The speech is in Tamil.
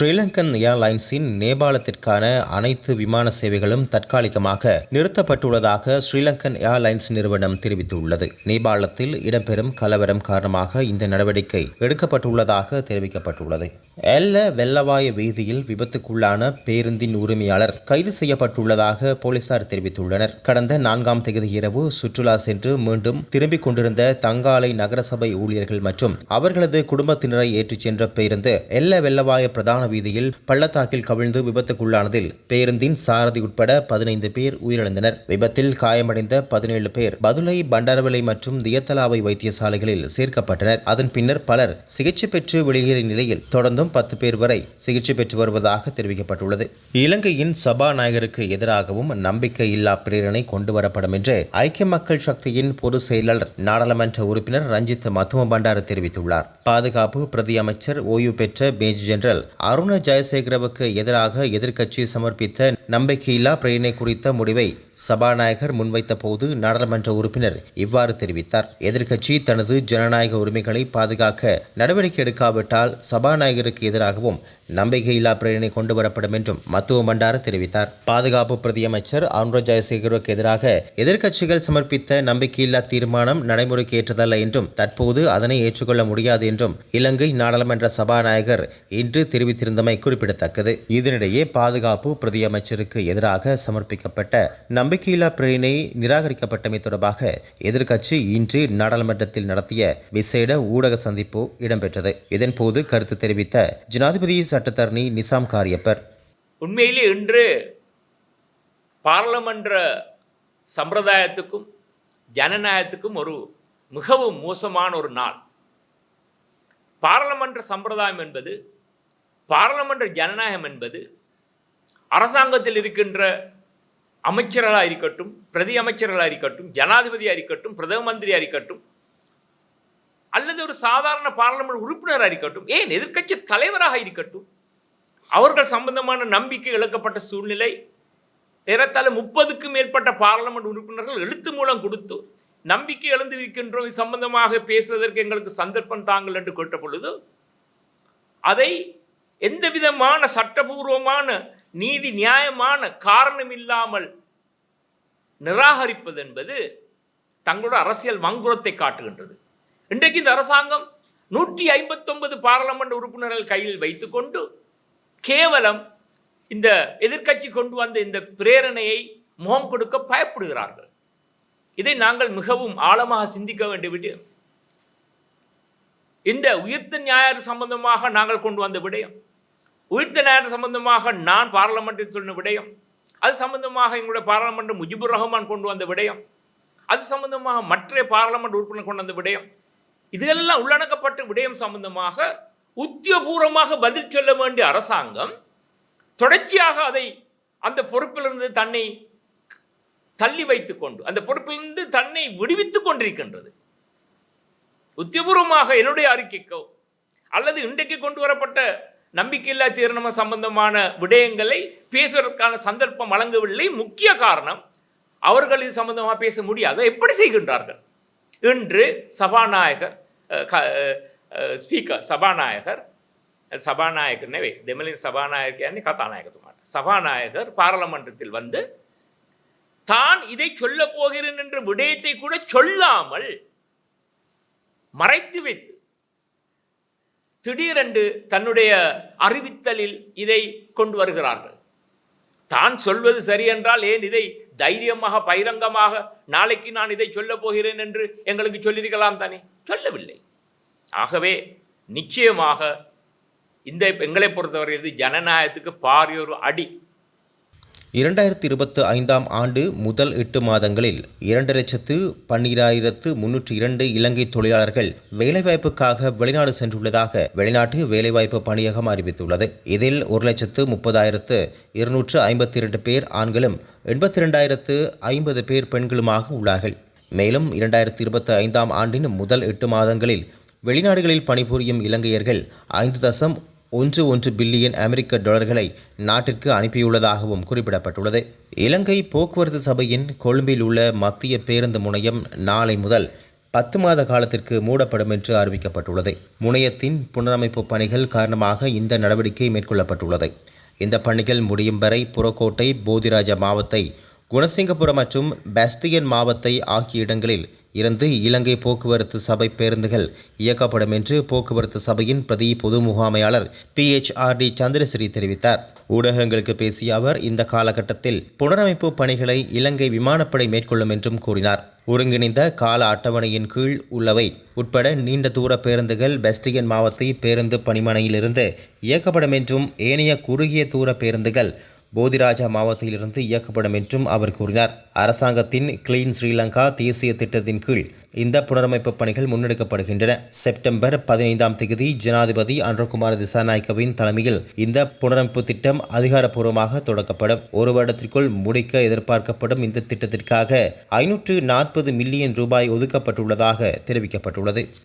ஸ்ரீலங்கன் ஏர்லைன்ஸின் நேபாளத்திற்கான அனைத்து விமான சேவைகளும் தற்காலிகமாக நிறுத்தப்பட்டுள்ளதாக ஸ்ரீலங்கன் ஏர்லைன்ஸ் நிறுவனம் தெரிவித்துள்ளது. நேபாளத்தில் இடம்பெறும் கலவரம் காரணமாக இந்த நடவடிக்கை எடுக்கப்பட்டுள்ளதாக தெரிவிக்கப்பட்டுள்ளது. எல்ல வெள்ளவாய வீதியில் விபத்துக்குள்ளான பேருந்தின் உரிமையாளர் கைது செய்யப்பட்டுள்ளதாக போலீசார் தெரிவித்துள்ளனர். கடந்த 4ஆம் தேதி இரவு சுற்றுலா சென்று மீண்டும் திரும்பிக் கொண்டிருந்த தங்காலை நகரசபை ஊழியர்கள் மற்றும் அவர்களது குடும்பத்தினரை ஏற்றிச் சென்ற பேருந்து எல்ல வெள்ளவாய பிரதான வீதியில் பள்ளத்தாக்கில் கவிழ்ந்து விபத்துக்குள்ளானதில் பேருந்தின் சாரதி உட்பட 15 பேர் உயிரிழந்தனர். விபத்தில் காயமடைந்த 17 பேர் பதுளை, பண்டாரவளை மற்றும் தியத்தலாவை வைத்தியசாலைகளில் சேர்க்கப்பட்டனர். அதன் பின்னர் பலர் சிகிச்சை பெற்று வெளியேறிய நிலையில் தொடர்ந்தும் 10 பேர் வரை சிகிச்சை பெற்று வருவதாக தெரிவிக்கப்பட்டுள்ளது. இலங்கையின் சபாநாயகருக்கு எதிராகவும் நம்பிக்கையில்லா பிரேரணை கொண்டுவரப்படும் என்று ஐக்கிய மக்கள் சக்தியின் பொதுச் செயலாளர் நாடாளுமன்ற உறுப்பினர் ரஞ்சித் மத்தும பண்டார தெரிவித்துள்ளார். பாதுகாப்பு பிரதி அமைச்சர் ஓய்வு பெற்ற மேஜர் ஜெனரல் அருண ஜெயசேகரவுக்கு எதிராக எதிர்க்கட்சி சமர்ப்பித்த நம்பிக்கையில்லா பிரேரணை குறித்த முடிவை சபாநாயகர் முன்வைத்த போது நாடாளுமன்ற உறுப்பினர் இவ்வாறு தெரிவித்தார். எதிர்க்கட்சி தனது ஜனநாயக உரிமைகளை பாதுகாக்க நடவடிக்கை எடுக்காவிட்டால் சபாநாயகருக்கு எதிராகவும் நம்பிக்கையில்லா பிரேரணை கொண்டு வரப்படும் என்றும் மத்துவ பண்டார தெரிவித்தார். பாதுகாப்பு பிரதியமைச்சர் அருண ஜெயசேகருக்கு எதிராக எதிர்க்கட்சிகள் சமர்ப்பித்த நம்பிக்கையில்லா தீர்மானம் நடைமுறைக்கு ஏற்றதல்ல என்றும் தற்போது அதனை ஏற்றுக்கொள்ள முடியாது என்றும் இலங்கை நாடாளுமன்ற சபாநாயகர் இன்று தெரிவித்திருந்தமை குறிப்பிடத்தக்கது. இதனிடையே பாதுகாப்பு பிரதியமைச்சருக்கு எதிராக சமர்ப்பிக்கப்பட்ட நம்பிக்கையில்லா பிரேரணை நிராகரிக்கப்பட்டமை தொடர்பாக எதிர்க்கட்சி இன்று நாடாளுமன்றத்தில் நடத்திய விசேட ஊடக சந்திப்பு இடம்பெற்றது. இதன்போது கருத்து தெரிவித்த ஜனாதிபதி சட்டத்தரணி நிசாம் காரியப்பர், உண்மையிலே இன்று பாராளுமன்ற சம்பிரதாயத்துக்கும் ஜனநாயகத்துக்கும் ஒரு மிகவும் மோசமான ஒரு நாள். பாராளுமன்ற சம்பிரதாயம் என்பது, பாராளுமன்ற ஜனநாயகம் என்பது அரசாங்கத்தில் இருக்கின்ற அமைச்சர்களாக இருக்கட்டும், பிரதி அமைச்சர்களாக இருக்கட்டும், ஜனாதிபதியாக இருக்கட்டும், பிரதம மந்திரியாக இருக்கட்டும், அல்லது ஒரு சாதாரண பாராளுமன்ற உறுப்பினராக இருக்கட்டும், ஏன் எதிர்க்கட்சி தலைவராக இருக்கட்டும், அவர்கள் சம்பந்தமான நம்பிக்கை இழக்கப்பட்ட சூழ்நிலை ஏறத்தாழ 30க்கும் மேற்பட்ட பாராளுமன்ற உறுப்பினர்கள் எழுத்து மூலம் கொடுத்து நம்பிக்கை இழந்து இருக்கின்றோம், இது சம்பந்தமாக பேசுவதற்கு எங்களுக்கு சந்தர்ப்பம் தாங்கள் என்று கேட்ட பொழுது அதை எந்த விதமான சட்டபூர்வமான நீதி நியாயமான காரணம் இல்லாமல் நிராகரிப்பது என்பது தங்களோட அரசியல் வங்குரத்தை காட்டுகின்றது. இன்றைக்கு இந்த அரசாங்கம் 159 பாராளுமன்ற உறுப்பினர்கள் கையில் வைத்துக்கொண்டு கேவலம் இந்த எதிர்க்கட்சி கொண்டு வந்த இந்த பிரேரணையை முகம் கொடுக்க பயப்படுகிறார்கள். இதை நாங்கள் மிகவும் ஆழமாக சிந்திக்க வேண்டிய விடயம். இந்த உயிர்த்த ஞாயிறு சம்பந்தமாக நாங்கள் கொண்டு வந்த விடயம், உயிர்த்த ஞாயிறு சம்பந்தமாக நான் பாராளுமன்றத்தில் சொன்ன விடயம், அது சம்பந்தமாக எங்களுடைய பாராளுமன்ற முஜிபுர் ரஹ்மான் கொண்டு வந்த விடயம், அது சம்பந்தமாக மற்ற பாராளுமன்ற உறுப்பினர் கொண்டு வந்த விடயம், இதெல்லாம் உள்ளடக்கப்பட்ட விடயம் சம்பந்தமாக உத்தியோகபூர்வமாக பதில் சொல்ல வேண்டிய அரசாங்கம் தொடர்ச்சியாக அதை அந்த பொறுப்பிலிருந்து தன்னை தள்ளி வைத்து கொண்டு அந்த பொறுப்பிலிருந்து தன்னை விடுவித்துக் கொண்டிருக்கின்றது. உத்தியோகபூர்வமாக என்னுடைய அறிக்கைக்கோ அல்லது இன்றைக்கு கொண்டு வரப்பட்ட நம்பிக்கையில்லா தீர்மானம் சம்பந்தமான விடயங்களை பேசுவதற்கான சந்தர்ப்பம் வழங்கவில்லை. முக்கிய காரணம், அவர்கள் இது சம்பந்தமாக பேச முடியாது. எப்படி செய்கின்றார்கள்? இன்று சபாநாயகர் ஸ்பீக்கர் சபாநாயகர் நெவே දෙමළින් සභානායක කියන්නේ කතානායකතුමාට சபாநாயகர் பாராளுமன்றத்தில் வந்து தான் இதை சொல்ல போகிறேன் என்ற விடயத்தை கூட சொல்லாமல் மறைத்து வைத்து திடீரென்று தன்னுடைய அறிவித்தலில் இதை கொண்டு வருகிறார்கள். தான் சொல்வது சரி என்றால் ஏன் இதை தைரியமாக பகிரங்கமாக நாளைக்கு நான் இதை சொல்ல போகிறேன் என்று எங்களுக்கு சொல்லியிருக்கலாம் தானே? சொல்லவில்லை. ஆகவே நிச்சயமாக இந்த எங்களை பொறுத்தவரை இது ஜனநாயகத்துக்கு பாரியொரு அடி. 2025ஆம் ஆண்டு முதல் 8 மாதங்களில் 2,12,302 இலங்கை தொழிலாளர்கள் வேலைவாய்ப்புக்காக வெளிநாடு சென்றுள்ளதாக வெளிநாட்டு வேலைவாய்ப்பு பணியகம் அறிவித்துள்ளது. இதில் 1,30,252 பேர் ஆண்களும் 82,050 பேர் பெண்களுமாக உள்ளார்கள். மேலும் 2025ஆம் ஆண்டின் முதல் 8 மாதங்களில் வெளிநாடுகளில் பணிபுரியும் இலங்கையர்கள் 5.11 பில்லியன் அமெரிக்க டாலர்களை நாட்டிற்கு அனுப்பியுள்ளதாகவும் குறிப்பிடப்பட்டுள்ளது. இலங்கை போக்குவரத்து சபையின் கொழும்பில் உள்ள மத்திய பேருந்து முனையம் நாளை முதல் 10 மாத காலத்திற்கு மூடப்படும் என்று அறிவிக்கப்பட்டுள்ளது. முனையத்தின் புனரமைப்பு பணிகள் காரணமாக இந்த நடவடிக்கை மேற்கொள்ளப்பட்டுள்ளது. இந்த பணிகள் முடியும் வரை புறக்கோட்டை, போதிராஜ மாவத்தை, குணசிங்கபுரம் மற்றும் பாஸ்தியன் மாவத்தை ஆகிய இடங்களில் இருந்து இலங்கை போக்குவரத்து சபை பேருந்துகள் இயக்கப்படும் என்று போக்குவரத்து சபையின் பிரதி பொது முகாமையாளர் PHRD சந்திரசிறி தெரிவித்தார். ஊடகங்களுக்கு பேசிய அவர் இந்த காலகட்டத்தில் புனரமைப்பு பணிகளை இலங்கை விமானப்படை மேற்கொள்ளும் என்றும் கூறினார். ஒருங்கிணைந்த கால அட்டவணையின் கீழ் உள்ளவை உட்பட நீண்ட தூர பேருந்துகள் பாஸ்டியன் மாவத்தை பேருந்து பணிமனையிலிருந்து இயக்கப்படும் என்றும் ஏனைய குறுகிய தூர பேருந்துகள் போதிராஜா மாவட்டத்திலிருந்து இயக்கப்படும் என்றும் அவர் கூறினார். அரசாங்கத்தின் கிளீன் ஸ்ரீலங்கா தேசிய திட்டத்தின் கீழ் இந்த புனரமைப்பு பணிகள் முன்னெடுக்கப்படுகின்றன. செப்டம்பர் 15ஆம் தேதி ஜனாதிபதி அனுரகுமார திசாநாயக்கவின் தலைமையில் இந்த புனரமைப்பு திட்டம் அதிகாரப்பூர்வமாக தொடங்கப்படும். ஒரு வருடத்திற்குள் முடிக்க எதிர்பார்க்கப்படும் இந்த திட்டத்திற்காக 540 மில்லியன் ரூபாய் ஒதுக்கப்பட்டுள்ளதாக தெரிவிக்கப்பட்டுள்ளது.